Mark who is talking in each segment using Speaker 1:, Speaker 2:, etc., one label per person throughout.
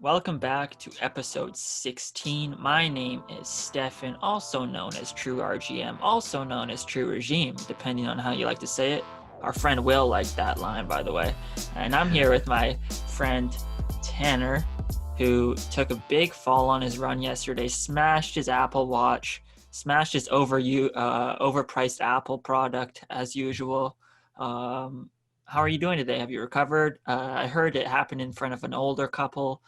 Speaker 1: Welcome back to episode 16. My name is Stefan, also known as TrueRGM, also known as TrueRGM, depending on how you like to say it. Our friend Will liked that line, by the way. And I'm here with my friend Tanner, who took a big fall on his run yesterday, smashed his Apple Watch, smashed his overpriced Apple product as usual. How are you doing today? Have you recovered? I heard it happened in front of an older couple.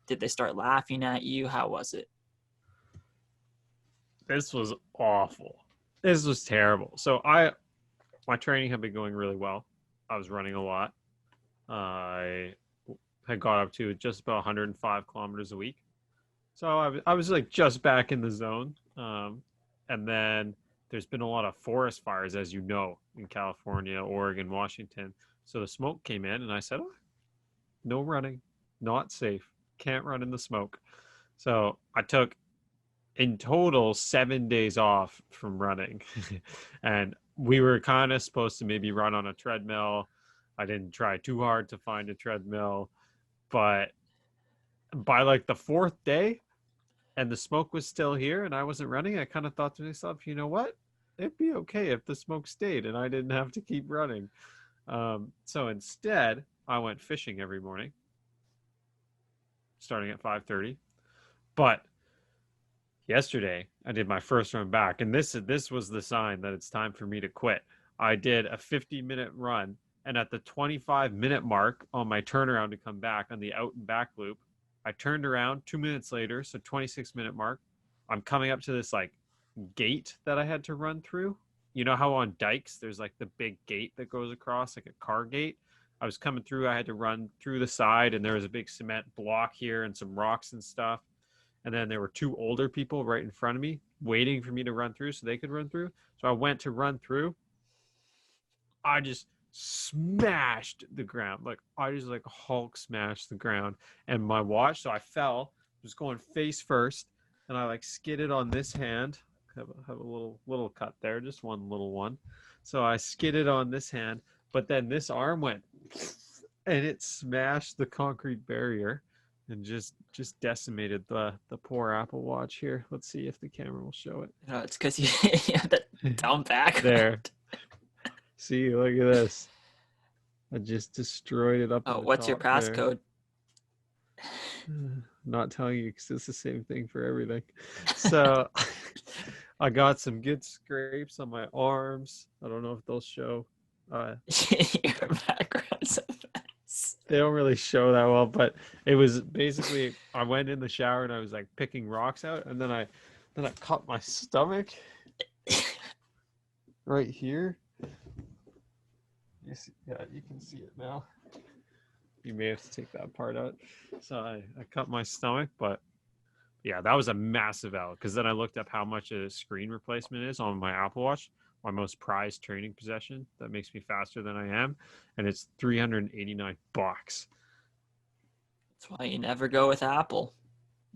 Speaker 1: Did they start laughing at you? How was it?
Speaker 2: This was awful. This was terrible. So my training had been going really well. I was running a lot. I had got up to just about 105 kilometers a week. So I was like just back in the zone. And then there's been a lot of forest fires, as you know, in California, Oregon, Washington. So the smoke came in and I said, no running, not safe, can't run in the smoke. So I took in total 7 days off from running. And we were kind of supposed to maybe run on a treadmill. I didn't try too hard to find a treadmill, but by like the fourth day and the smoke was still here and I wasn't running, I kind of thought to myself, you know what? It'd be okay if the smoke stayed and I didn't have to keep running. So instead, I went fishing every morning, starting at 5:30. But yesterday, I did my first run back, and this was the sign that it's time for me to quit. I did a 50-minute run, and at the 25-minute mark on my turnaround to come back on the out and back loop, I turned around 2 minutes later, so 26-minute mark. I'm coming up to this like gate that I had to run through. You know how on dikes there's like the big gate that goes across, like a car gate? I was coming through, I had to run through the side, and there was a big cement block here and some rocks and stuff. And then there were two older people right in front of me waiting for me to run through so they could run through. So I went to run through. I just smashed the ground. Like I just like Hulk smashed the ground. And my watch, so I fell, was going face first, and I like skidded on this hand. Have a little cut there, just one little one. So I skidded on this hand, but then this arm went and it smashed the concrete barrier and just decimated the poor Apple Watch here. Let's see if the camera will show it.
Speaker 1: No, it's because you have that down back.
Speaker 2: There. See, look at this. I just destroyed it up.
Speaker 1: Oh, what's your passcode?
Speaker 2: Not telling you because it's the same thing for everything. So I got some good scrapes on my arms. I don't know if they'll show.
Speaker 1: Your background's a mess.
Speaker 2: They don't really show that well, but it was basically I went in the shower and I was like picking rocks out, and then I cut my stomach right here. You see, yeah, you can see it now. You may have to take that part out. So I cut my stomach, but yeah, that was a massive L, because then I looked up how much a screen replacement is on my Apple Watch, my most prized training possession that makes me faster than I am, and it's $389.
Speaker 1: That's why you never go with Apple.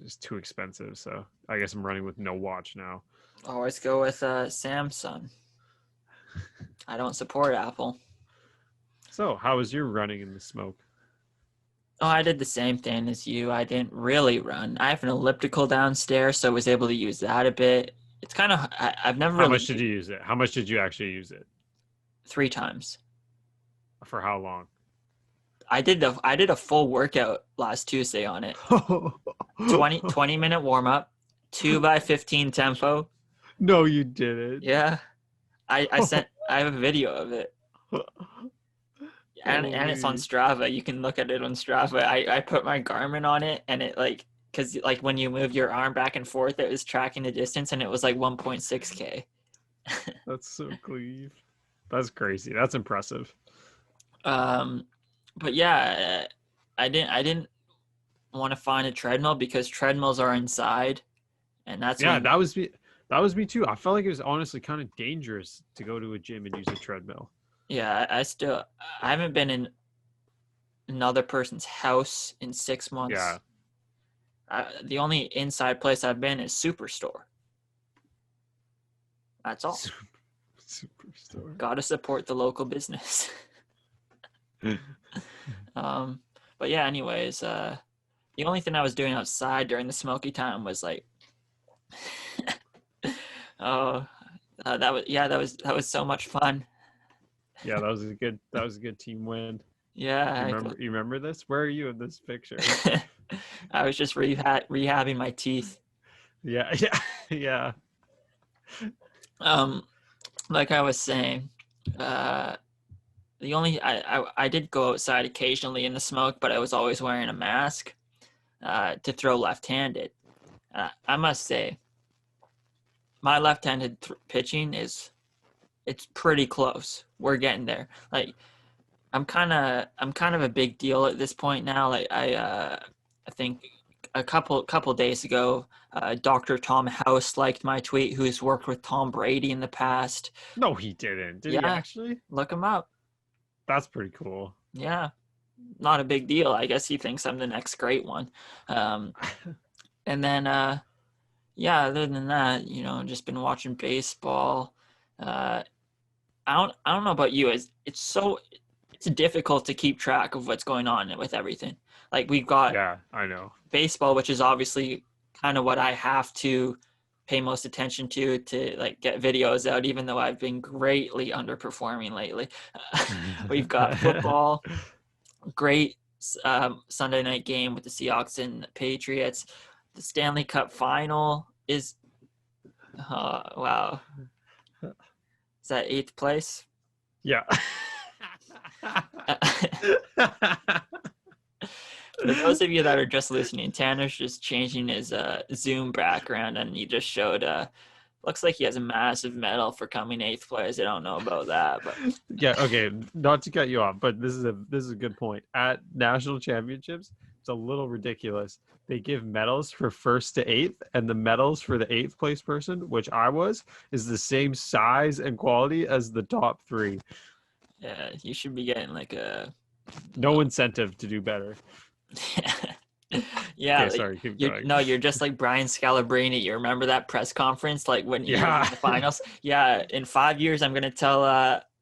Speaker 2: It's too expensive, so I guess I'm running with no watch now.
Speaker 1: Always go with Samsung. I don't support Apple.
Speaker 2: So how was your running in the smoke?
Speaker 1: Oh, I did the same thing as you. I didn't really run. I have an elliptical downstairs, so I was able to use that a bit. It's kind of, I've never
Speaker 2: How much did you use it? How much did you actually use it?
Speaker 1: 3 times.
Speaker 2: For how long?
Speaker 1: I did a full workout last Tuesday on it. 20-minute warm up, 2x15 tempo.
Speaker 2: No, you didn't.
Speaker 1: Yeah. I have a video of it. And it's on Strava. You can look at it on Strava. I put my Garmin on it, and it like, because like when you move your arm back and forth, it was tracking the distance, and it was like 1.6K.
Speaker 2: That's so clean. That's crazy. That's impressive.
Speaker 1: But yeah, I didn't want to find a treadmill because treadmills are inside, and that's
Speaker 2: that was me. That was me too. I felt like it was honestly kind of dangerous to go to a gym and use a treadmill.
Speaker 1: Yeah, I haven't been in another person's house in 6 months.
Speaker 2: Yeah.
Speaker 1: The only inside place I've been is Superstore. That's all.
Speaker 2: Superstore.
Speaker 1: Gotta support the local business. But yeah, anyways, the only thing I was doing outside during the smoky time was like, oh, that was so much fun.
Speaker 2: Yeah, that was a good team win.
Speaker 1: Yeah,
Speaker 2: You remember this? Where are you in this picture?
Speaker 1: I was just rehabbing my teeth.
Speaker 2: Yeah, yeah, yeah.
Speaker 1: Um, like I was saying, the only I did go outside occasionally in the smoke, but I was always wearing a mask to throw left-handed. I must say, my left-handed pitching it's pretty close. We're getting there. Like I'm kind of a big deal at this point now. Like I think a couple days ago, Dr. Tom House liked my tweet, who's worked with Tom Brady in the past.
Speaker 2: No, he didn't. Did he
Speaker 1: Yeah,
Speaker 2: actually?
Speaker 1: look him up.
Speaker 2: That's pretty cool.
Speaker 1: Yeah, not a big deal. I guess he thinks I'm the next great one. And then yeah, other than that, just been watching baseball. I don't know about you. It's difficult to keep track of what's going on with everything. Like we've got
Speaker 2: Yeah, I know.
Speaker 1: baseball, which is obviously kind of what I have to pay most attention to like get videos out, even though I've been greatly underperforming lately. We've got football, great Sunday night game with the Seahawks and the Patriots. The Stanley Cup final is, wow. Is that 8th place?
Speaker 2: Yeah.
Speaker 1: For those of you that are just listening, Tanner's just changing his Zoom background, and he just showed looks like he has a massive medal for coming 8th place. I don't know about that, but
Speaker 2: yeah, okay, not to cut you off, but this is a good point. At national championships, it's a little ridiculous. They give medals for 1st to 8th, and the medals for the 8th place person, which I was, is the same size and quality as the top 3.
Speaker 1: yeah, you should be getting like a
Speaker 2: no incentive to do better.
Speaker 1: Yeah,
Speaker 2: okay, sorry, keep going.
Speaker 1: No, you're just like Brian Scalabrine. You remember that press conference, like when you were in the finals? Yeah, in 5 years, I'm gonna tell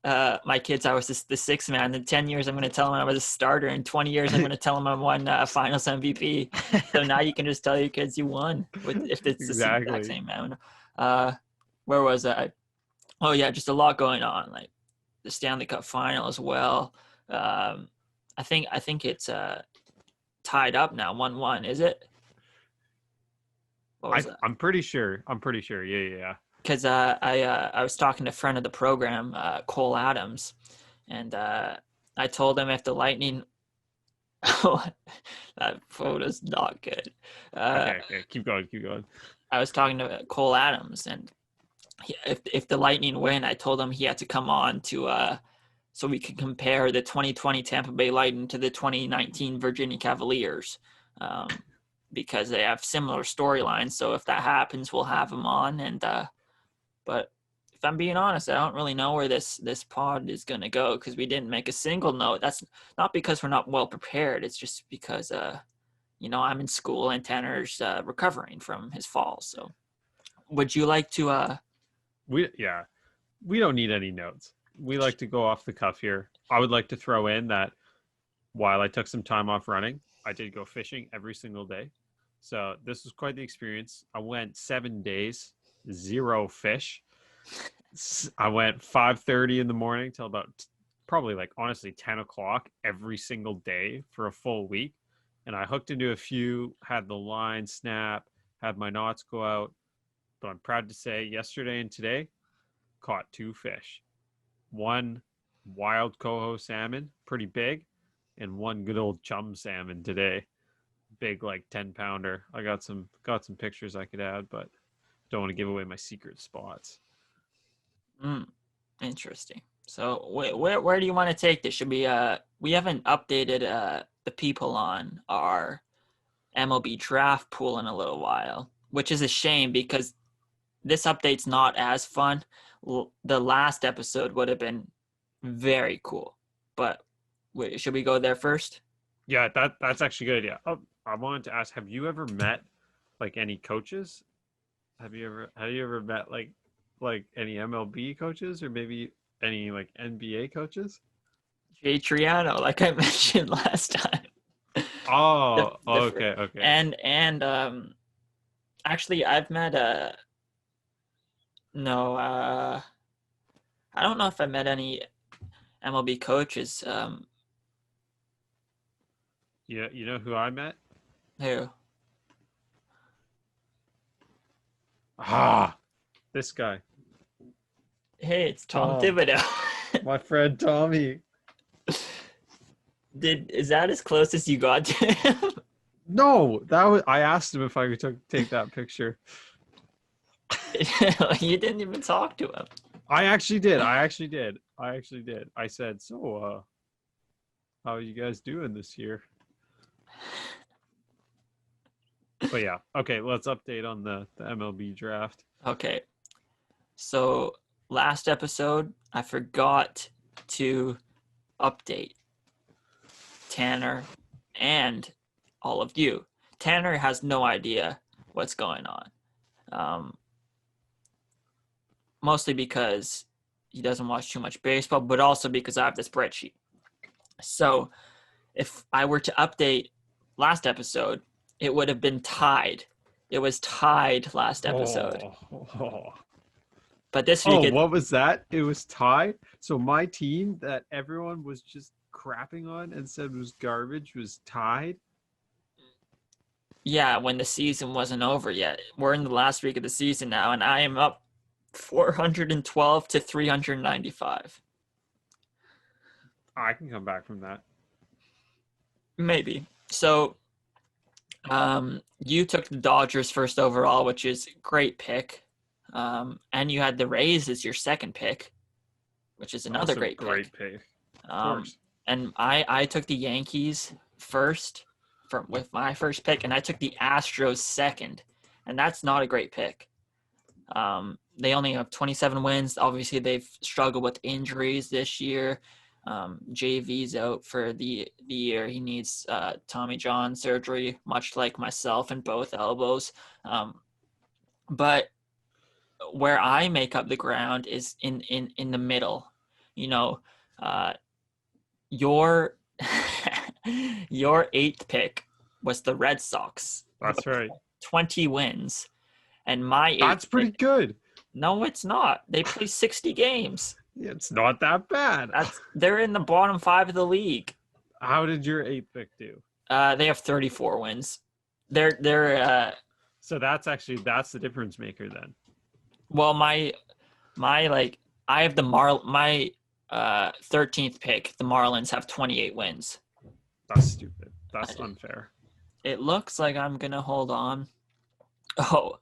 Speaker 1: my kids I was the 6th man. In 10 years, I'm gonna tell them I was a starter. In 20 years, I'm gonna tell them I won Finals MVP. So now you can just tell your kids you won if it's exactly the exact same man. Where was I? Oh yeah, just a lot going on, like the Stanley Cup final as well. I think it's tied up now, 1-1, is it?
Speaker 2: I'm pretty sure. Yeah.
Speaker 1: Because I was talking to a friend of the program, Cole Adams, and I told him if the Lightning, that photo's not good.
Speaker 2: Okay, keep going.
Speaker 1: I was talking to Cole Adams, and if the Lightning win, I told him he had to come on to so we could compare the 2020 Tampa Bay Lightning to the 2019 Virginia Cavaliers, because they have similar storylines. So if that happens, we'll have them on. And but if I'm being honest, I don't really know where this pod is going to go, because we didn't make a single note. That's not because we're not well prepared. It's just because I'm in school and Tanner's recovering from his fall. So would you like to?
Speaker 2: We don't need any notes. We like to go off the cuff here. I would like to throw in that while I took some time off running, I did go fishing every single day. So this was quite the experience. I went 7 days, 0 fish. I went 5:30 in the morning till about probably honestly 10 o'clock every single day for a full week. And I hooked into a few, had the line snap, had my knots go out. But I'm proud to say yesterday and today, caught 2 fish. 1 wild coho salmon, pretty big, and 1 good old chum salmon today, big 10-pounder. I got some pictures I could add, but don't want to give away my secret spots.
Speaker 1: Interesting. So where do you want to take this? Should we haven't updated the people on our MLB draft pool in a little while, which is a shame because this update's not as fun. The last episode would have been very cool, but should we go there first?
Speaker 2: Yeah, that's actually a good idea. I wanted to ask, have you ever met any coaches? Have you ever met any MLB coaches, or maybe any NBA coaches?
Speaker 1: Jay Triano, like I mentioned last time.
Speaker 2: Oh,
Speaker 1: The
Speaker 2: okay.
Speaker 1: and actually I've met no I don't know if I met any MLB coaches.
Speaker 2: Yeah, you know who I met?
Speaker 1: Who?
Speaker 2: Ah, this guy,
Speaker 1: Hey, it's Tom
Speaker 2: Tom,
Speaker 1: Thibodeau.
Speaker 2: my friend Tommy.
Speaker 1: Is that as close as you got to him?
Speaker 2: No, that was. I asked him if I could take that picture.
Speaker 1: You didn't even talk to him.
Speaker 2: I actually did. I said, so, how are you guys doing this year? But yeah, okay. Let's update on the MLB draft.
Speaker 1: Okay. So last episode, I forgot to update Tanner and all of you. Tanner has no idea what's going on. Mostly because he doesn't watch too much baseball, but also because I have the spreadsheet. So if I were to update last episode, it would have been tied. It was tied last episode.
Speaker 2: Oh.
Speaker 1: But this week,
Speaker 2: What was that? It was tied. So my team that everyone was just crapping on and said was garbage was tied.
Speaker 1: yeah, when the season wasn't over yet. We're in the last week of the season now, and I am up 412 to 395.
Speaker 2: I can come back from that.
Speaker 1: Maybe. So, you took the Dodgers first overall, which is a great pick. And you had the Rays as your second pick, which is another
Speaker 2: Also
Speaker 1: great
Speaker 2: pick.
Speaker 1: Of course. And I took the Yankees first with my first pick, and I took the Astros second, and that's not a great pick. They only have 27 wins. Obviously, they've struggled with injuries this year. JV's out for the year. He needs Tommy John surgery, much like myself in both elbows. But where I make up the ground is in the middle. You know, your your eighth pick was the Red Sox.
Speaker 2: That's right.
Speaker 1: 20 wins. And my
Speaker 2: That's pretty good.
Speaker 1: No, it's not. They play 60 games.
Speaker 2: Yeah, it's not that bad.
Speaker 1: They're in the bottom 5 of the league.
Speaker 2: How did your eighth pick do?
Speaker 1: They have 34 wins. They're
Speaker 2: So that's the difference maker then.
Speaker 1: well, my I have my 13th pick. The Marlins have 28 wins.
Speaker 2: That's stupid. That's unfair.
Speaker 1: It looks like I'm gonna hold on. Oh,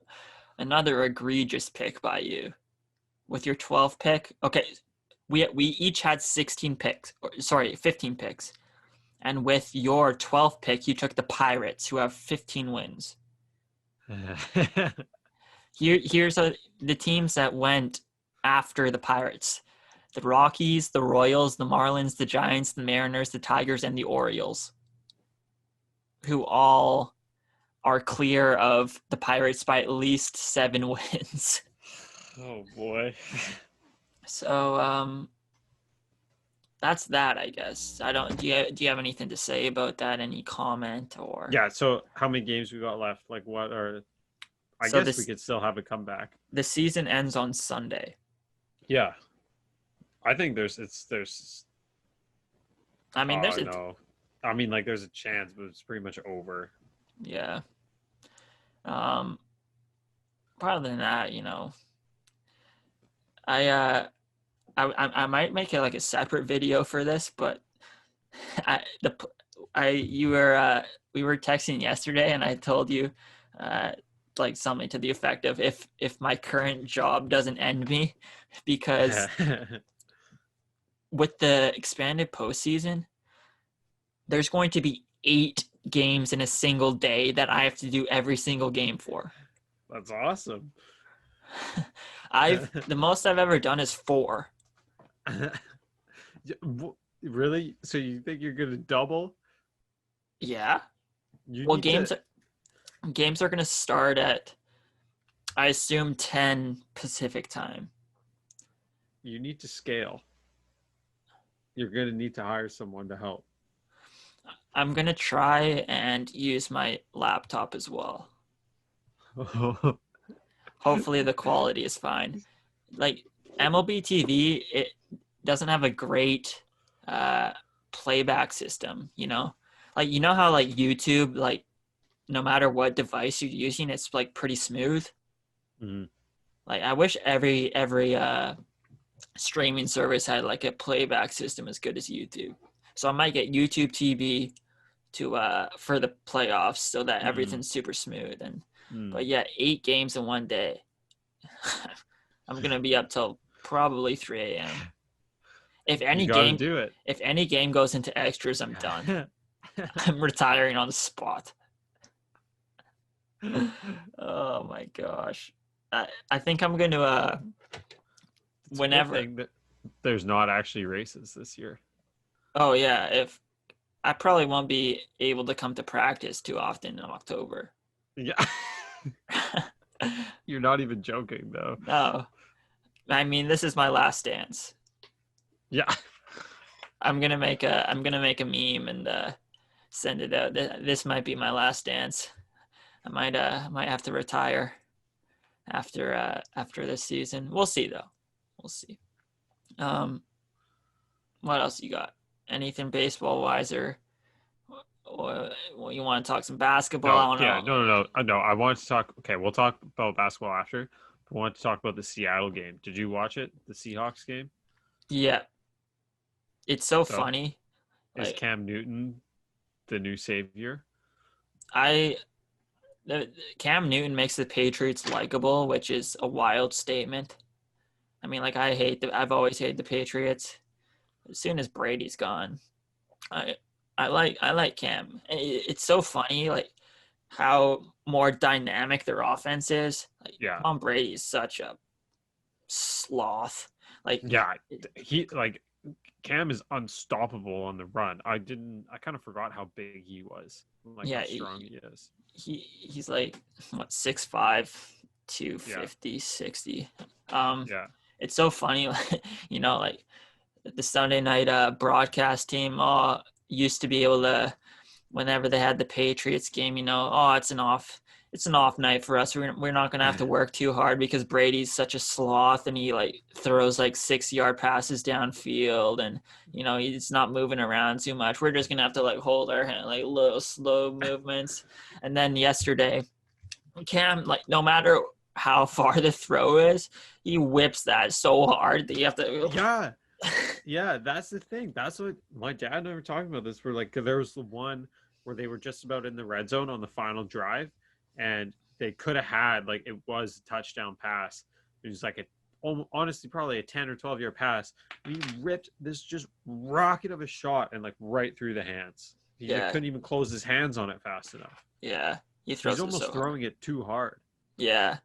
Speaker 1: another egregious pick by you with your 12th pick. Okay, we each had 15 picks. And with your 12th pick, you took the Pirates, who have 15 wins. Here's the teams that went after the Pirates: the Rockies, the Royals, the Marlins, the Giants, the Mariners, the Tigers, and the Orioles, who all are clear of the Pirates by at least 7 wins.
Speaker 2: Oh boy.
Speaker 1: So that's that, I guess. Do you have anything to say about that? Any comment or?
Speaker 2: Yeah, so how many games we got left? Like what are I guess we could still have a comeback.
Speaker 1: The season ends on Sunday.
Speaker 2: Yeah. I think there's
Speaker 1: I mean, there's
Speaker 2: there's a chance, but it's pretty much over.
Speaker 1: Yeah. Other than that, I might make it like a separate video for this, but we were texting yesterday, and I told you like something to the effect of if my current job doesn't end me, because with the expanded postseason, there's going to be 8 games in a single day that I have to do every single game for.
Speaker 2: That's awesome.
Speaker 1: The most I've ever done is 4.
Speaker 2: Really? So you think you're gonna double?
Speaker 1: Yeah. Games are gonna start at, I assume, 10 Pacific time.
Speaker 2: You need to scale. You're gonna need to hire someone to help.
Speaker 1: I'm gonna try and use my laptop as well. Hopefully the quality is fine. Like MLB TV, it doesn't have a great playback system, you know? Like you know how like YouTube, like no matter what device you're using, it's like pretty smooth.
Speaker 2: Mhm.
Speaker 1: Like I wish every streaming service had like a playback system as good as YouTube. So I might get YouTube TV to for the playoffs so that
Speaker 2: Mm.
Speaker 1: everything's super smooth. And
Speaker 2: Mm.
Speaker 1: but yeah, 8 games in one day. I'm gonna be up till probably 3 a.m. If
Speaker 2: You
Speaker 1: any
Speaker 2: got to
Speaker 1: game
Speaker 2: do it.
Speaker 1: if any game goes into extras, I'm done. I'm retiring on the spot. Oh my gosh. I think I'm gonna
Speaker 2: It's a good
Speaker 1: whenever
Speaker 2: thing that there's not actually races this year.
Speaker 1: oh yeah, if I probably won't be able to come to practice too often in October.
Speaker 2: Yeah. You're not even joking, though.
Speaker 1: No. I mean this is my last dance.
Speaker 2: Yeah.
Speaker 1: I'm gonna make a meme and send it out. This might be my last dance. I might have to retire after this season. We'll see though. We'll see. Um, what else you got? Anything baseball wise or you want to talk some basketball? I
Speaker 2: No,
Speaker 1: want
Speaker 2: yeah,
Speaker 1: to.
Speaker 2: no. I want to talk. Okay, we'll talk about basketball after. I want to talk about the Seattle game. Did you watch it? The Seahawks game?
Speaker 1: Yeah, it's so
Speaker 2: So,
Speaker 1: funny.
Speaker 2: is
Speaker 1: Like
Speaker 2: Cam Newton the new savior?
Speaker 1: I, Cam Newton makes the Patriots likable, which is a wild statement. I mean, like I've always hated the Patriots. As soon as Brady's gone, I I like Cam. It's so funny, like how more dynamic their offense is. Like
Speaker 2: Yeah.
Speaker 1: Tom Brady is such a sloth. Like
Speaker 2: Yeah, he like Cam is unstoppable on the run. I kind of forgot how big he was, like how
Speaker 1: yeah,
Speaker 2: strong he is.
Speaker 1: he's like what 6'5",
Speaker 2: Yeah,
Speaker 1: 250, 60. Um,
Speaker 2: yeah,
Speaker 1: it's so funny, you know, like the Sunday night broadcast team used to be able to whenever they had the Patriots game, you know, it's an off night for us. We're not gonna have to work too hard because Brady's such a sloth and he like throws like 6 yard passes downfield and you know he's not moving around too much. We're just gonna have to like hold our hand like little slow movements. And then yesterday, Cam like no matter how far the throw is, he whips that so hard that you have to.
Speaker 2: yeah, yeah. That's the thing. That's what my dad and I were talking about. This where like there was the one where they were just about in the red zone on the final drive, and they could have had like it was a touchdown pass. It was like honestly probably a 10 or 12 yard pass. He ripped this just rocket of a shot and like right through the hands. He
Speaker 1: Yeah,
Speaker 2: couldn't even close his hands on it fast enough.
Speaker 1: yeah, he
Speaker 2: He's
Speaker 1: throws it so
Speaker 2: almost
Speaker 1: hard.
Speaker 2: throwing it too hard.
Speaker 1: Yeah,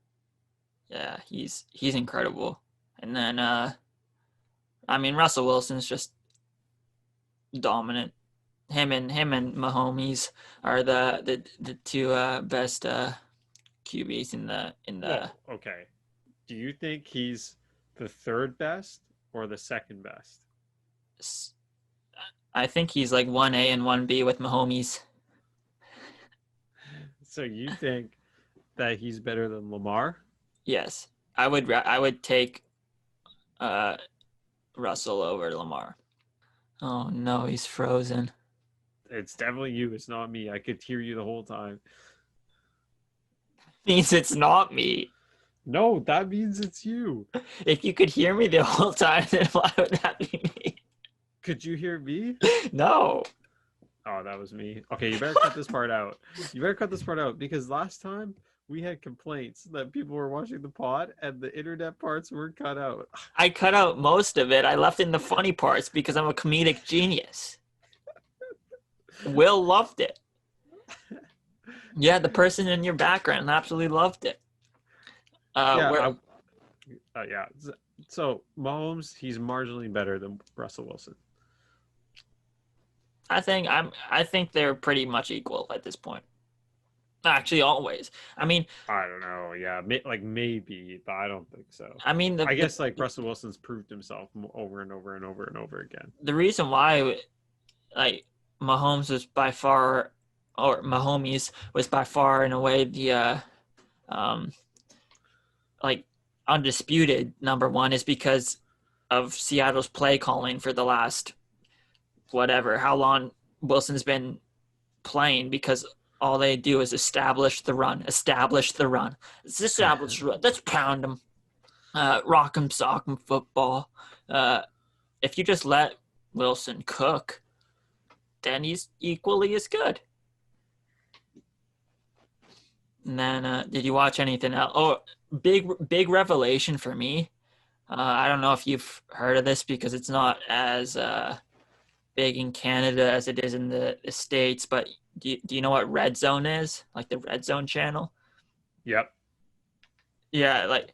Speaker 1: yeah, he's incredible. And then I mean Russell Wilson's just dominant. Him and Mahomes are the two best QBs in the.
Speaker 2: Well, okay. Do you think he's the third best or the second best?
Speaker 1: I think he's like 1A and 1B with Mahomes.
Speaker 2: So you think that he's better than Lamar?
Speaker 1: Yes, I would take uh Russell over Lamar. Oh no, he's frozen.
Speaker 2: It's definitely you. It's not me. I could hear you the whole time.
Speaker 1: Means it's not me.
Speaker 2: No, that means it's you.
Speaker 1: If you could hear me the whole time, then why would that be me?
Speaker 2: Could you hear me?
Speaker 1: No.
Speaker 2: Oh, that was me. Okay, you better cut this part out. You better cut this part out because last time we had complaints that people were watching the pod and the internet parts were cut out.
Speaker 1: I cut out most of it. I left in the funny parts because I'm a comedic genius. Will loved it. Yeah, the person in your background absolutely loved it.
Speaker 2: Yeah. So Mahomes, he's marginally better than Russell Wilson.
Speaker 1: I think they're pretty much equal at this point. Actually, always. I mean,
Speaker 2: I don't know. Yeah, maybe, but I don't think so.
Speaker 1: I mean,
Speaker 2: I guess like Russell Wilson's proved himself over and over and over and over again.
Speaker 1: the reason why, like Mahomes was by far, or Mahomes was by far in a way the um, like undisputed number one is because of Seattle's play calling for the last whatever how long Wilson's been playing, because all they do is establish the run. Let's establish the run. Let's pound them, rock them, sock them football. If you just let Wilson cook, then he's equally as good. And then, did you watch anything else? Oh, big revelation for me. I don't know if you've heard of this because it's not as big in Canada as it is in the States, but do you know what Redzone is? Like the Redzone channel?
Speaker 2: Yep.
Speaker 1: Yeah, like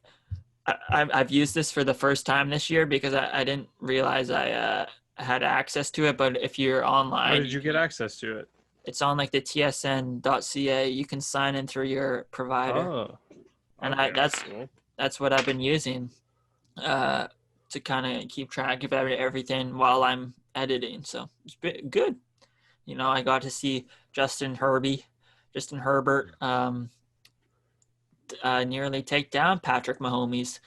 Speaker 1: I've used this for the first time this year because I didn't realize I had access to it. But if you're online,
Speaker 2: How did you get access to it?
Speaker 1: it's on like the tsn.ca. You can sign in through your provider.
Speaker 2: Oh,
Speaker 1: and
Speaker 2: okay,
Speaker 1: that's
Speaker 2: cool.
Speaker 1: that's what I've been using to kind of keep track of everything while I'm editing. So it's been good. You know, I got to see Justin Herbert nearly take down Patrick Mahomes.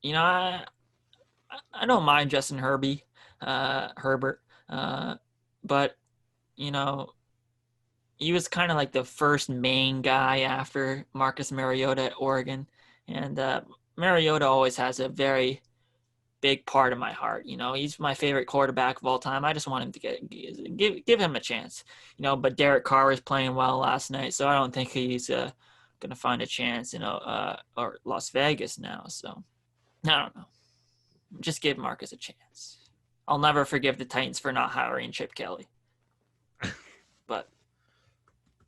Speaker 1: You know, I don't mind Justin Herbert, but you know, he was kind of like the first main guy after Marcus Mariota at Oregon, and Mariota always has a very big part of my heart. You know, he's my favorite quarterback of all time. I just want him to give him a chance. You know, but Derek Carr was playing well last night, so I don't think he's going to find a chance. You know, or Las Vegas now. So I don't know. Just give Marcus a chance. I'll never forgive the Titans for not hiring Chip Kelly. But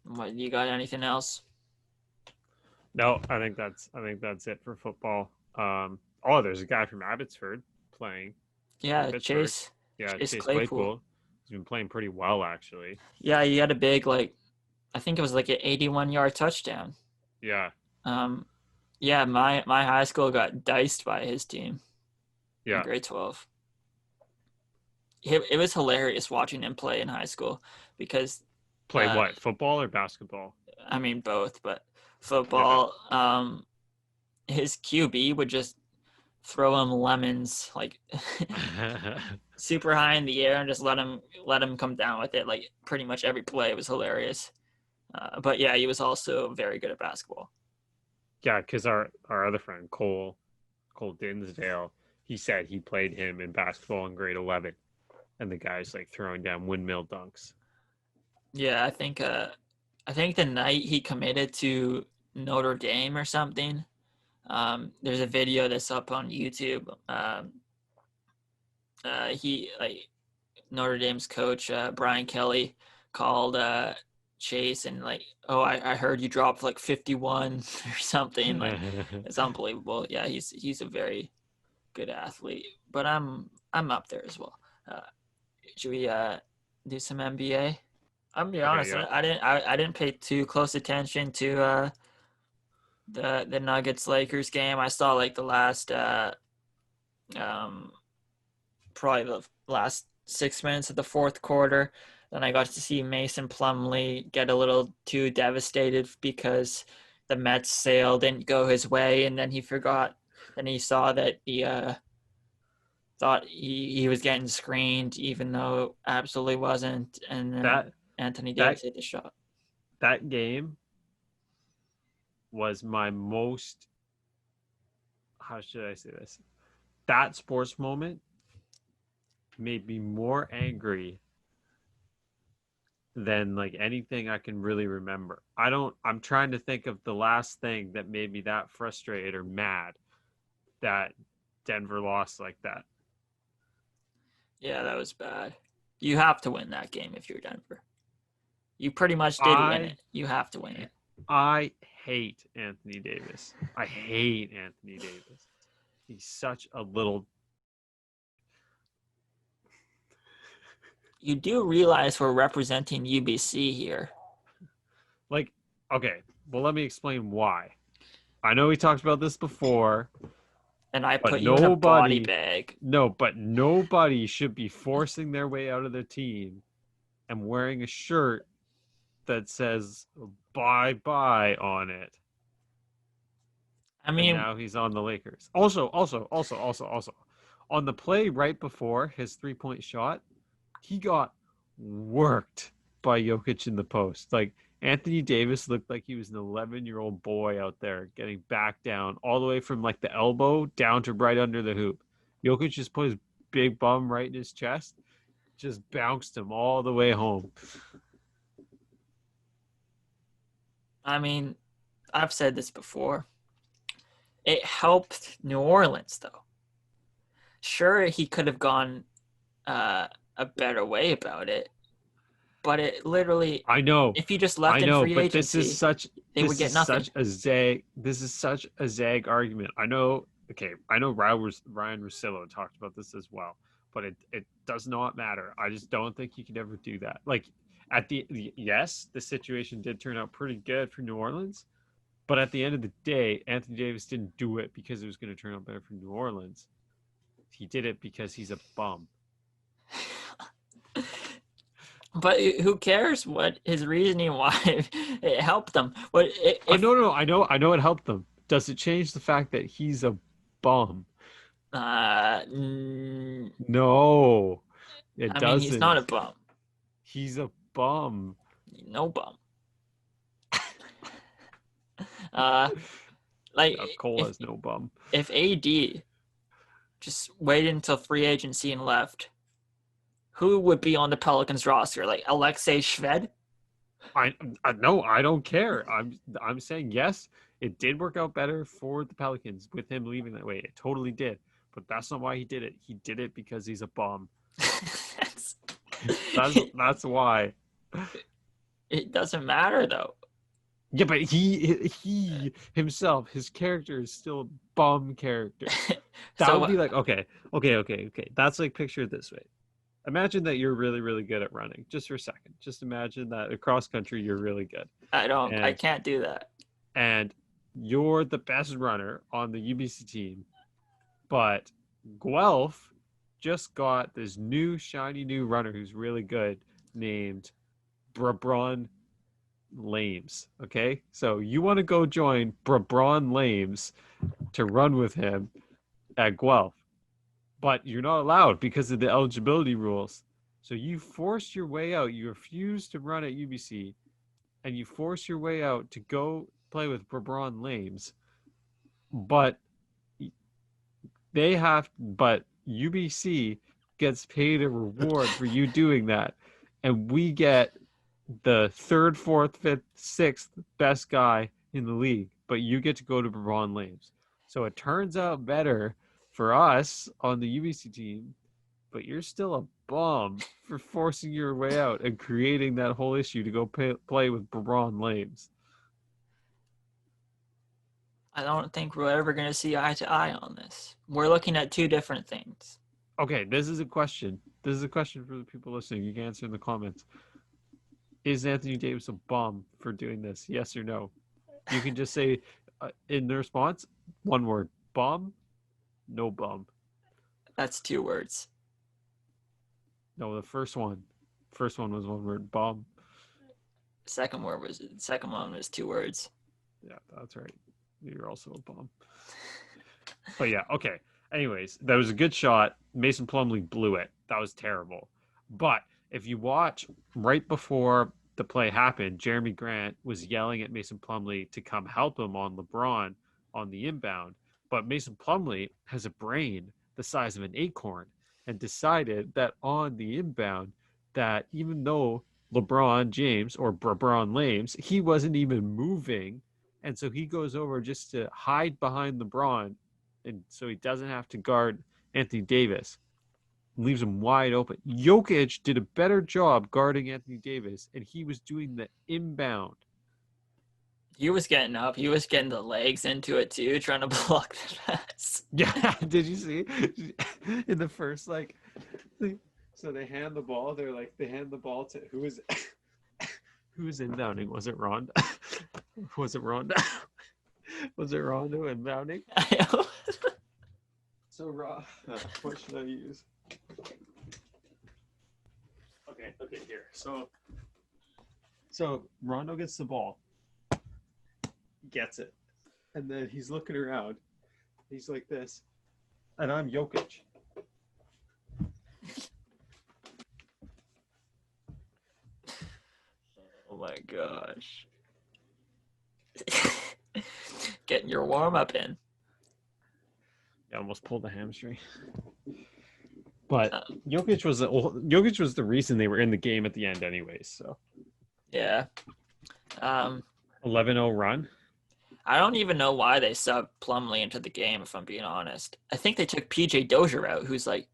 Speaker 1: what, you got anything else?
Speaker 2: No, I think that's it for football. There's a guy from Abbotsford playing.
Speaker 1: Yeah, Chase.
Speaker 2: Yeah,
Speaker 1: Chase
Speaker 2: Chase
Speaker 1: Claypool.
Speaker 2: Claypool. He's been playing pretty well, actually.
Speaker 1: Yeah, he had a big, I think it was like an 81-yard touchdown.
Speaker 2: Yeah.
Speaker 1: Yeah, my high school got diced by his team.
Speaker 2: Yeah.
Speaker 1: In grade 12. It was hilarious watching him play in high school because
Speaker 2: play what? Football or basketball?
Speaker 1: I mean both, but football. Yeah. His QB would just throw him lemons like super high in the air and just let him come down with it. Like pretty much every play. It was hilarious. But yeah, he was also very good at basketball.
Speaker 2: Yeah, because our other friend Cole Dinsdale, he said he played him in basketball in grade 11, and the guy's like throwing down windmill dunks.
Speaker 1: Yeah, I think the night he committed to Notre Dame or something. There's a video that's up on YouTube. He Notre Dame's coach Brian Kelly called Chase and I heard you dropped 51 or something. It's unbelievable. Yeah, he's a very good athlete, but I'm up there as well. Should we do some NBA? I'm gonna be honest. Yeah. I didn't pay too close attention to the Nuggets Lakers game. I saw the last probably the last 6 minutes of the fourth quarter. Then I got to see Mason Plumlee get a little too devastated because the Mets sale didn't go his way, and then he forgot. Then he saw that he thought he was getting screened, even though absolutely wasn't. And then Anthony Davis hit the shot.
Speaker 2: That game was my most, how should I say this? That sports moment made me more angry than anything I can really remember. I'm trying to think of the last thing that made me that frustrated or mad that Denver lost like that.
Speaker 1: Yeah, that was bad. You have to win that game if you're Denver. You pretty much did win it. You have to win it.
Speaker 2: I hate Anthony Davis. He's such a little...
Speaker 1: You do realize we're representing UBC here.
Speaker 2: Okay, well, let me explain why. I know we talked about this before,
Speaker 1: and I
Speaker 2: But
Speaker 1: put you in a body
Speaker 2: nobody,
Speaker 1: bag.
Speaker 2: no, but nobody should be forcing their way out of their team and wearing a shirt that says bye bye on it.
Speaker 1: I
Speaker 2: And
Speaker 1: mean,
Speaker 2: now he's on the Lakers. Also, on the play right before his 3-point shot, he got worked by Jokic in the post. Like Anthony Davis looked like he was an 11-year-old boy out there getting back down all the way from like the elbow down to right under the hoop. Jokic just put his big bum right in his chest, just bounced him all the way home.
Speaker 1: I mean, I've said this before. It helped New Orleans, though. Sure, he could have gone a better way about it, but it literally,
Speaker 2: I know,
Speaker 1: if he just left in free
Speaker 2: but
Speaker 1: agency, they would get nothing.
Speaker 2: This is such a zag argument. I know. Okay, I know Ryan Russillo talked about this as well, but it does not matter. I just don't think you could ever do that. Like yes, the situation did turn out pretty good for New Orleans, but at the end of the day, Anthony Davis didn't do it because it was going to turn out better for New Orleans. He did it because he's a bum.
Speaker 1: But who cares what his reasoning why it helped them?
Speaker 2: No, I know it helped them. Does it change the fact that he's a bum? No, it doesn't.
Speaker 1: I mean, he's not a bum.
Speaker 2: He's a bum.
Speaker 1: No bum. Like
Speaker 2: Cole has no bum.
Speaker 1: If AD just waited until free agency and left, who would be on the Pelicans roster? Like Alexei Shved?
Speaker 2: I don't care. I'm saying yes, it did work out better for the Pelicans with him leaving that way. It totally did. But that's not why he did it. He did it because he's a bum. That's why.
Speaker 1: It doesn't matter though.
Speaker 2: Yeah, but he himself, his character is still a bum character. That would be like, okay. That's like, picture it this way. Imagine that you're really, really good at running. Just for a second. Just imagine that across country you're really good.
Speaker 1: I can't do that.
Speaker 2: And you're the best runner on the UBC team. But Guelph just got this new shiny new runner who's really good named Brabron Lames. Okay? So you want to go join Brabron Lames to run with him at Guelph. But you're not allowed because of the eligibility rules. So you forced your way out. You refused to run at UBC, and you forced your way out to go play with Brabron Lames. But UBC gets paid a reward for you doing that. And we get the 3rd, 4th, 5th, 6th best guy in the league. But you get to go to Brabron Lames. So it turns out better for us on the UBC team, but you're still a bum for forcing your way out and creating that whole issue to go play with Brabron Lames.
Speaker 1: I don't think we're ever going to see eye to eye on this. We're looking at two different things.
Speaker 2: Okay, this is a question. This is a question for the people listening. You can answer in the comments. Is Anthony Davis a bum for doing this? Yes or no? You can just say in the response, one word, bum. No bum.
Speaker 1: That's 2 words.
Speaker 2: No, the first one was one word, bum.
Speaker 1: Second one was 2 words.
Speaker 2: Yeah, that's right. You're also a bum. But yeah, okay. Anyways, that was a good shot. Mason Plumlee blew it. That was terrible. But if you watch right before the play happened, Jeremy Grant was yelling at Mason Plumlee to come help him on LeBron on the inbound. But Mason Plumlee has a brain the size of an acorn and decided that on the inbound that even though LeBron James or LeBron Lames, he wasn't even moving. And so he goes over just to hide behind LeBron. And so he doesn't have to guard Anthony Davis. Leaves him wide open. Jokic did a better job guarding Anthony Davis, and he was doing the inbound.
Speaker 1: He was getting up. He was getting the legs into it too, trying to block the pass.
Speaker 2: Yeah, did you see? In the first, so they hand the ball. They hand the ball to who was inbounding? Was it Ronda? Was it Ronda? Was it Rondo inbounding? So, what should I use? Okay, here. So Rondo gets the ball, gets it, and then he's looking around. He's like this, and I'm Jokic.
Speaker 1: Oh my gosh. Getting your warm up in.
Speaker 2: I almost pulled a hamstring. But Jokic was the reason they were in the game at the end anyways, so.
Speaker 1: Yeah.
Speaker 2: 11-0 run.
Speaker 1: I don't even know why they subbed Plumlee into the game, if I'm being honest. I think they took PJ Dozier out, who's like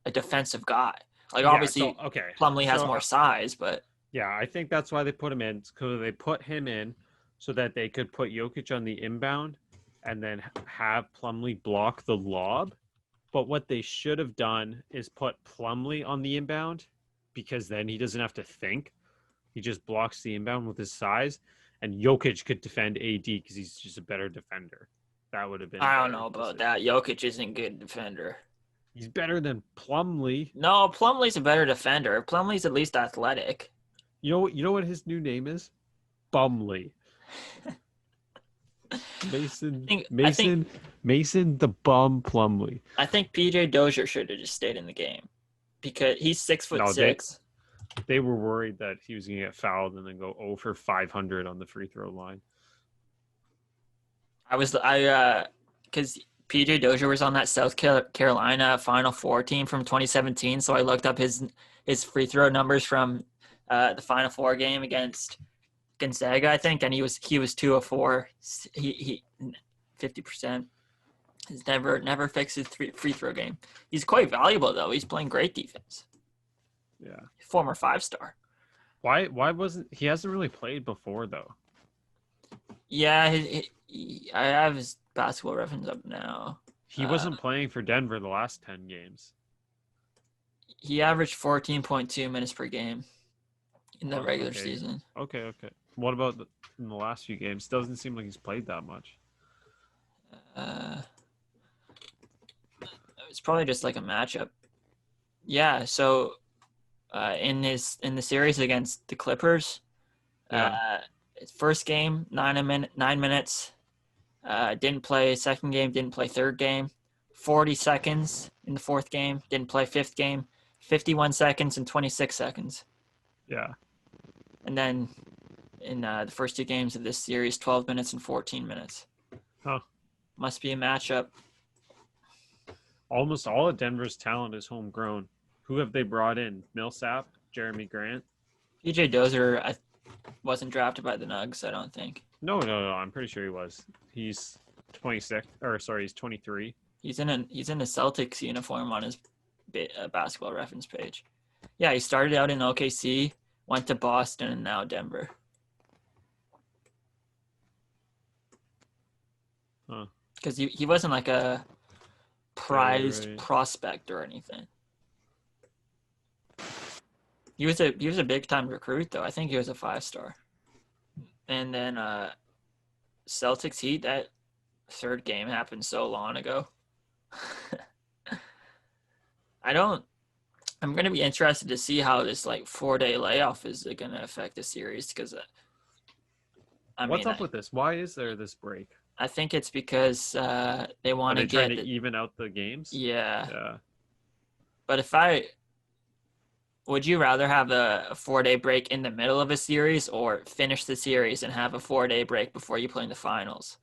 Speaker 1: a defensive guy. Like, obviously, Plumlee has more size, but...
Speaker 2: Yeah, I think that's why they put him in, because they put him in so that they could put Jokic on the inbound and then have Plumlee block the lob. But what they should have done is put Plumlee on the inbound, because then he doesn't have to think. He just blocks the inbound with his size, and Jokic could defend AD because he's just a better defender. That would have been.
Speaker 1: I don't know about that. Jokic isn't a good defender.
Speaker 2: He's better than Plumlee.
Speaker 1: No, Plumlee's a better defender. Plumlee's at least athletic.
Speaker 2: You know what his new name is? Bumlee. Mason the Bum Plumlee.
Speaker 1: I think PJ Dozier should have just stayed in the game because he's 6'6".
Speaker 2: They were worried that he was going to get fouled and then go 0 for 500 on the free throw line.
Speaker 1: Because PJ Dozier was on that South Carolina Final Four team from 2017, so I looked up his free throw numbers from the Final Four game against Gonzaga, I think, and he was 2 of 4. He 50%. He's never fixed his free throw game. He's quite valuable though. He's playing great defense.
Speaker 2: Yeah.
Speaker 1: Former 5-star.
Speaker 2: Why wasn't he hasn't really played before though?
Speaker 1: Yeah, I have his basketball reference up now.
Speaker 2: He wasn't playing for Denver the last 10 games.
Speaker 1: He averaged 14.2 minutes per game in the regular season.
Speaker 2: Okay. What about in the last few games? Doesn't seem like he's played that much.
Speaker 1: It's probably just like a matchup. Yeah, so in the series against the Clippers, first game 9 minutes. Didn't play second game. Didn't play third game. 40 seconds in the fourth game. Didn't play fifth game. 51 seconds and 26 seconds.
Speaker 2: Yeah.
Speaker 1: And then in the first 2 games of this series, 12 minutes and 14 minutes.
Speaker 2: Huh.
Speaker 1: Must be a matchup.
Speaker 2: Almost all of Denver's talent is homegrown. Who have they brought in? Millsap, Jeremy Grant?
Speaker 1: PJ Dozier wasn't drafted by the Nugs, I don't think.
Speaker 2: No. I'm pretty sure he was. He's 26. He's 23.
Speaker 1: He's in a Celtics uniform on his basketball reference page. Yeah, he started out in OKC, went to Boston, and now Denver.
Speaker 2: Huh.
Speaker 1: Because he wasn't like a prized prospect or anything. He was a big time recruit though. I think he was a 5-star. And then Celtics Heat, that third game happened so long ago. I'm going to be interested to see how this 4-day layoff is going to affect the series because
Speaker 2: what's up with this? Why is there this break?
Speaker 1: I think it's because they want to
Speaker 2: trying to even out the games.
Speaker 1: Yeah. But would you rather have a 4-day break in the middle of a series or finish the series and have a 4-day break before you play in the finals?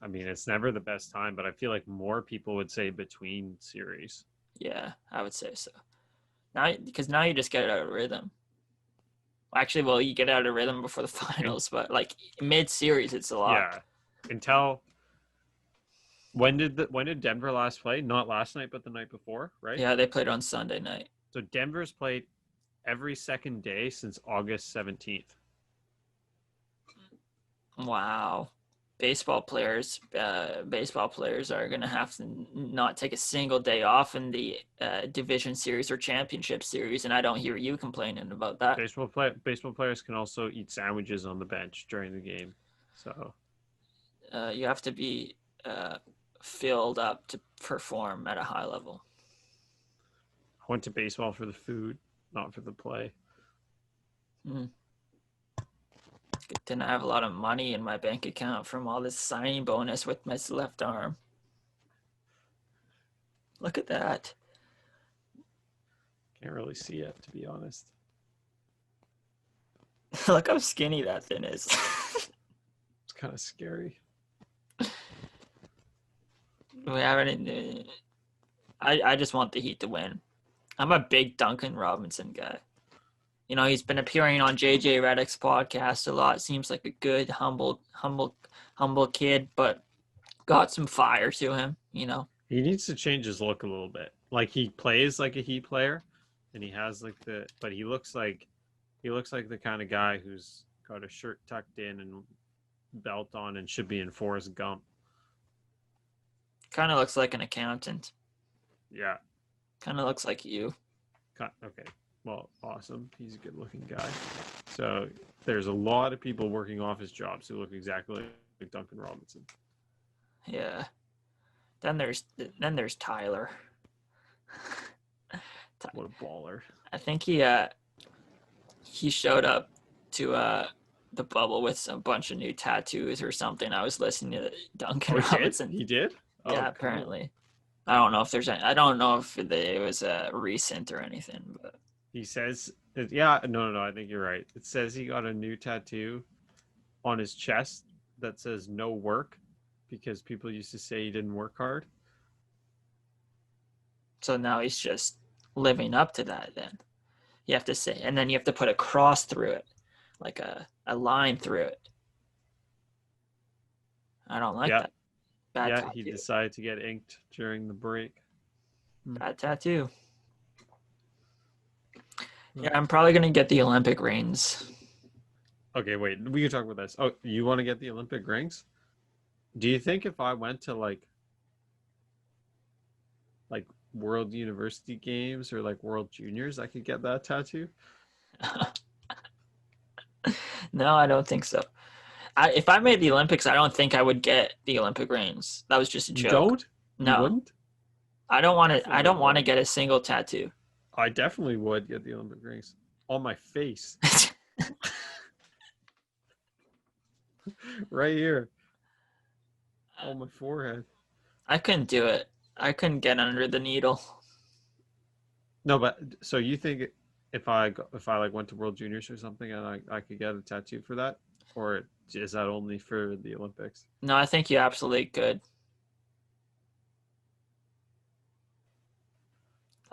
Speaker 2: I mean, it's never the best time, but I feel like more people would say between series.
Speaker 1: Yeah, I would say so. Now you just get out of rhythm. Actually, well, you get out of rhythm before the finals, but mid-series, it's a lot.
Speaker 2: Yeah. Until when did Denver last play? Not last night, but the night before, right?
Speaker 1: Yeah, they played on Sunday night.
Speaker 2: So Denver's played every second day since August 17th.
Speaker 1: Wow. Baseball players are going to have to not take a single day off in the division series or championship series, and I don't hear you complaining about that.
Speaker 2: Baseball players can also eat sandwiches on the bench during the game. So
Speaker 1: You have to be filled up to perform at a high level.
Speaker 2: I went to baseball for the food, not for the play.
Speaker 1: Good thing I have a lot of money in my bank account from all this signing bonus with my left arm. Look at that.
Speaker 2: Can't really see it, to be honest.
Speaker 1: Look how skinny that thing is.
Speaker 2: It's kind of scary.
Speaker 1: We haven't. I just want the Heat to win. I'm a big Duncan Robinson guy. You know, he's been appearing on JJ Redick's podcast a lot. Seems like a good, humble kid, but got some fire to him. You know,
Speaker 2: he needs to change his look a little bit. Like, he plays like a Heat player, and he has like but he looks like the kind of guy who's got a shirt tucked in and belt on and should be in Forrest Gump.
Speaker 1: kind of looks like an accountant.
Speaker 2: Yeah.
Speaker 1: Kind of looks like you.
Speaker 2: Okay. Well, awesome. He's a good-looking guy. So there's a lot of people working office jobs who look exactly like Duncan Robinson.
Speaker 1: Yeah. Then there's Tyler.
Speaker 2: What a baller.
Speaker 1: I think he showed up to the bubble with a bunch of new tattoos or something. I was listening to Duncan Robinson.
Speaker 2: He did? Oh,
Speaker 1: yeah, apparently. Cool. I don't know if there's any, I don't know if it was recent or anything, but
Speaker 2: he says, yeah, no, I think you're right. It says he got a new tattoo on his chest that says no work because people used to say he didn't work hard.
Speaker 1: So now he's just living up to that then. You have to say, and then you have to put a cross through it, like a line through it. I don't like that. Bad tattoo.
Speaker 2: He decided to get inked during the break.
Speaker 1: Bad tattoo. Yeah, I'm probably going to get the Olympic rings.
Speaker 2: Okay, wait. We can talk about this. Oh, you want to get the Olympic rings? Do you think if I went to like World University Games or like World Juniors, I could get that tattoo?
Speaker 1: No, I don't think so. If I made the Olympics, I don't think I would get the Olympic rings. That was just a joke.
Speaker 2: You don't?
Speaker 1: No.
Speaker 2: You wouldn't?
Speaker 1: I don't want to. I don't want to get a single tattoo.
Speaker 2: I definitely would get the Olympic rings on my face. Right here. On my forehead.
Speaker 1: I couldn't do it. I couldn't get under the needle.
Speaker 2: No, but so you think if I like went to World Juniors or something and I could get a tattoo for that, or is that only for the Olympics?
Speaker 1: No, I think you absolutely could.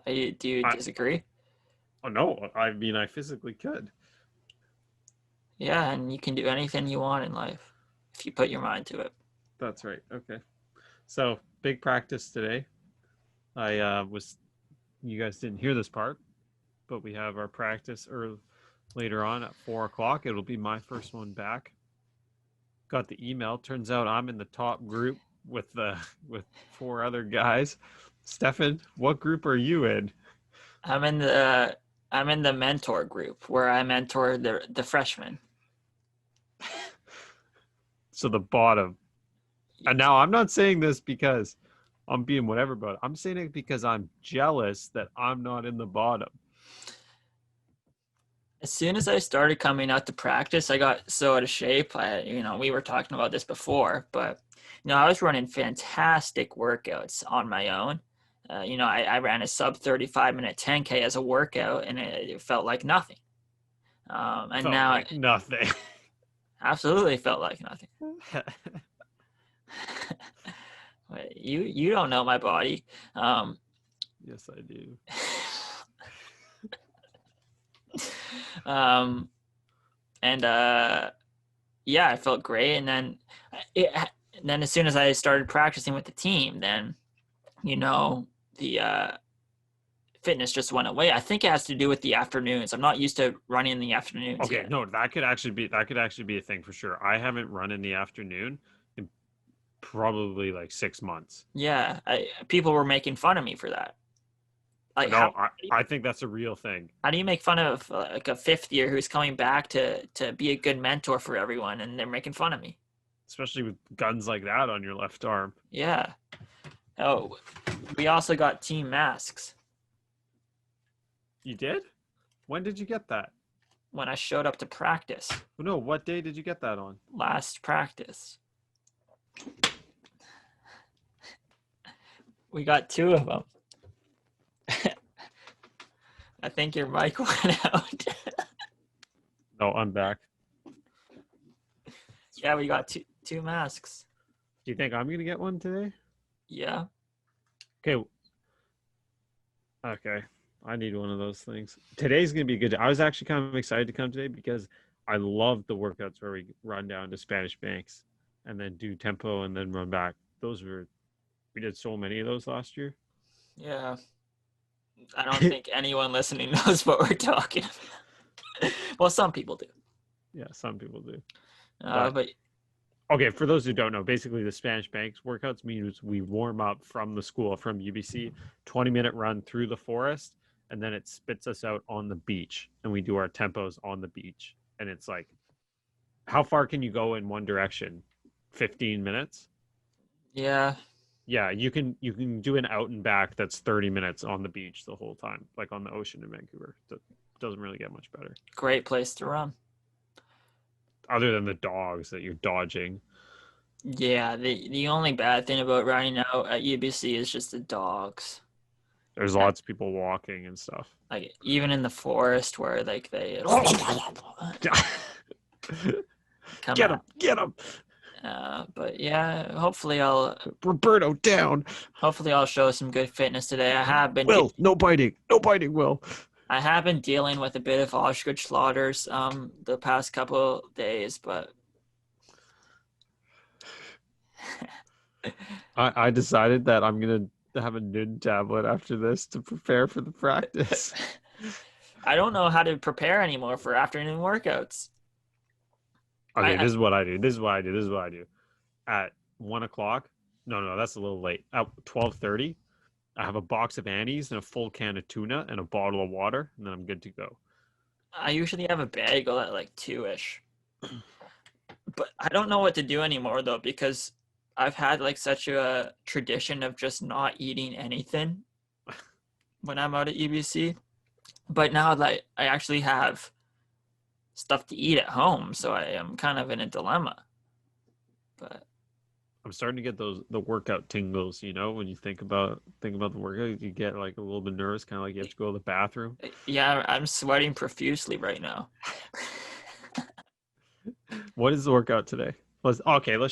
Speaker 1: Do you disagree?
Speaker 2: Oh no, I mean I physically could.
Speaker 1: Yeah, and you can do anything you want in life if you put your mind to it.
Speaker 2: That's right. Okay. So big practice today. You guys didn't hear this part, but we have our practice later on at 4:00. It'll be my first one back. Got the email. Turns out I'm in the top group with 4 other guys. Stefan, what group are you in?
Speaker 1: I'm in the mentor group where I mentor the freshmen.
Speaker 2: So the bottom. And now I'm not saying this because I'm being whatever about it. I'm saying it because I'm jealous that I'm not in the bottom.
Speaker 1: As soon as I started coming out to practice, I got so out of shape. We were talking about this before, but I was running fantastic workouts on my own. I ran a sub 35-minute 10K as a workout, and it felt like nothing.
Speaker 2: Nothing.
Speaker 1: Absolutely felt like nothing. You don't know my body.
Speaker 2: Yes, I do.
Speaker 1: I felt great. And then as soon as I started practicing with the team, then, the fitness just went away. I think it has to do with the afternoons. I'm not used to running in the afternoons.
Speaker 2: Okay,
Speaker 1: yet.
Speaker 2: no, that could actually be a thing for sure. I haven't run in the afternoon in probably like 6 months.
Speaker 1: Yeah, people were making fun of me for that. Like,
Speaker 2: no, I think that's a real thing.
Speaker 1: How do you make fun of like a fifth year who's coming back to be a good mentor for everyone, and they're making fun of me?
Speaker 2: especially with guns like that on your left arm.
Speaker 1: Yeah. Oh, we also got team masks.
Speaker 2: You did? When did you get that?
Speaker 1: When I showed up to practice.
Speaker 2: No, what day did you get that on?
Speaker 1: Last practice. We got 2 of them. I think your mic went out.
Speaker 2: No, I'm back.
Speaker 1: Yeah, we got two masks.
Speaker 2: Do you think I'm going to get one today?
Speaker 1: Yeah.
Speaker 2: Okay. Okay. I need one of those things. Today's going to be good. I was actually kind of excited to come today because I love the workouts where we run down to Spanish Banks and then do tempo and then run back. We did so many of those last year.
Speaker 1: Yeah. I don't think anyone listening knows what we're talking about. Well, some people do.
Speaker 2: Yeah, some people do.
Speaker 1: But
Speaker 2: okay, for those who don't know, basically the Spanish Banks workouts means we warm up from the school, from UBC, 20-minute run through the forest, and then it spits us out on the beach, and we do our tempos on the beach. And it's like, how far can you go in one direction? 15 minutes?
Speaker 1: yeah.
Speaker 2: Yeah, you can do an out and back that's 30 minutes on the beach the whole time, like on the ocean in Vancouver. That doesn't really get much better.
Speaker 1: Great place to run.
Speaker 2: Other than the dogs that you're dodging.
Speaker 1: Yeah, the only bad thing about running out at UBC is just the dogs.
Speaker 2: There's lots of people walking and stuff.
Speaker 1: Like even in the forest where like they come
Speaker 2: Get
Speaker 1: out.
Speaker 2: him! Get him!
Speaker 1: But yeah, hopefully I'll
Speaker 2: down.
Speaker 1: Hopefully I'll show some good fitness today. I have been
Speaker 2: No biting, Will.
Speaker 1: I have been dealing with a bit of Osgood-Schlatters the past couple days, but
Speaker 2: I decided that I'm gonna have a Nud tablet after this to prepare for the practice.
Speaker 1: I don't know how to prepare anymore for afternoon workouts.
Speaker 2: Okay, this is what I do. At 1 o'clock, no, that's a little late. At 12:30, I have a box of Annie's and a full can of tuna and a bottle of water, and then I'm good to go.
Speaker 1: I usually have a bagel at like 2-ish. But I don't know what to do anymore though, because I've had like such a tradition of just not eating anything when I'm out at UBC. But now that I actually have stuff to eat at home, so I am kind of in a dilemma. But
Speaker 2: I'm starting to get the workout tingles, when you think about the workout, you get like a little bit nervous, kind of like you have to go to the bathroom.
Speaker 1: Yeah, I'm sweating profusely right now.
Speaker 2: What is the workout today? Let's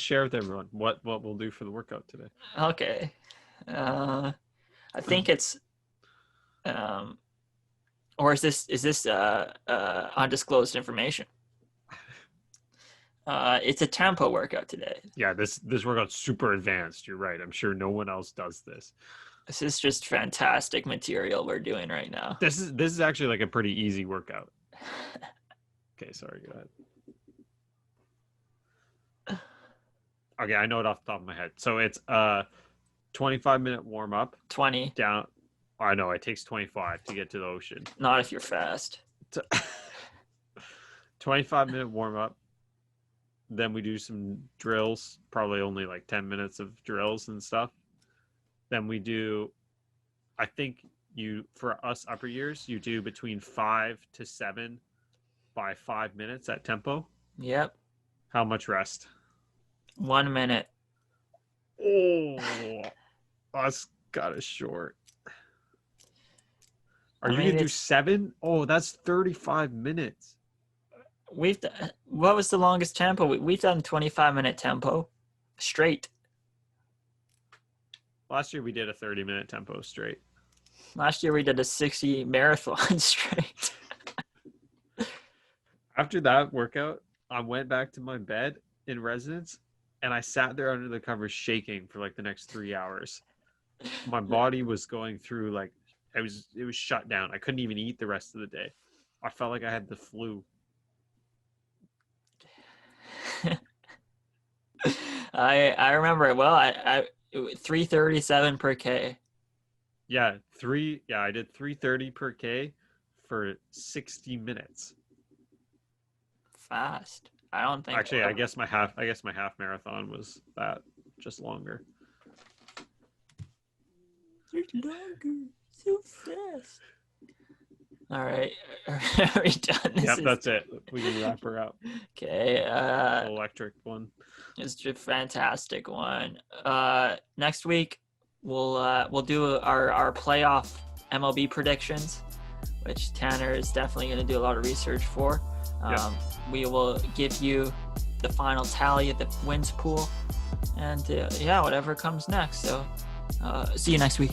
Speaker 2: share with everyone what we'll do for the workout today.
Speaker 1: Okay. I think it's or is this undisclosed information? It's a tempo workout today.
Speaker 2: Yeah, this workout's super advanced. You're right. I'm sure no one else does this.
Speaker 1: This is just fantastic material we're doing right now.
Speaker 2: This is actually like a pretty easy workout. Okay, sorry, go ahead. Okay, I know it off the top of my head. So it's 25-minute warm up.
Speaker 1: 20.
Speaker 2: Down. I know it takes 25 to get to the ocean.
Speaker 1: Not if you're fast.
Speaker 2: 25-minute warm up. Then we do some drills, probably only like 10 minutes of drills and stuff. Then we do, I think for us upper years, you do between 5 to 7 by 5 minutes at tempo.
Speaker 1: Yep.
Speaker 2: How much rest?
Speaker 1: 1 minute.
Speaker 2: Oh, that's kind of short. Are you going to do 7? Oh, that's 35 minutes.
Speaker 1: What was the longest tempo? We've done 25-minute tempo straight.
Speaker 2: Last year we did a 30-minute tempo straight.
Speaker 1: Last year we did a 60 marathon straight.
Speaker 2: After that workout, I went back to my bed in residence and I sat there under the covers shaking for like the next 3 hours. My body was going through like it was shut down. I couldn't even eat the rest of the day. I felt like I had the flu.
Speaker 1: I remember it well. I 337 per K.
Speaker 2: Yeah, I did 330 per K for 60 minutes.
Speaker 1: Fast. I don't think.
Speaker 2: Actually, I guess my half marathon was that, just longer.
Speaker 1: It's longer, so fast. All right, are we done?
Speaker 2: That's it. We can wrap her up.
Speaker 1: Okay.
Speaker 2: Electric one.
Speaker 1: It's a fantastic one. Next week we'll do our playoff MLB predictions, which Tanner is definitely going to do a lot of research for. We will give you the final tally of the wins pool, and whatever comes next. So see you next week.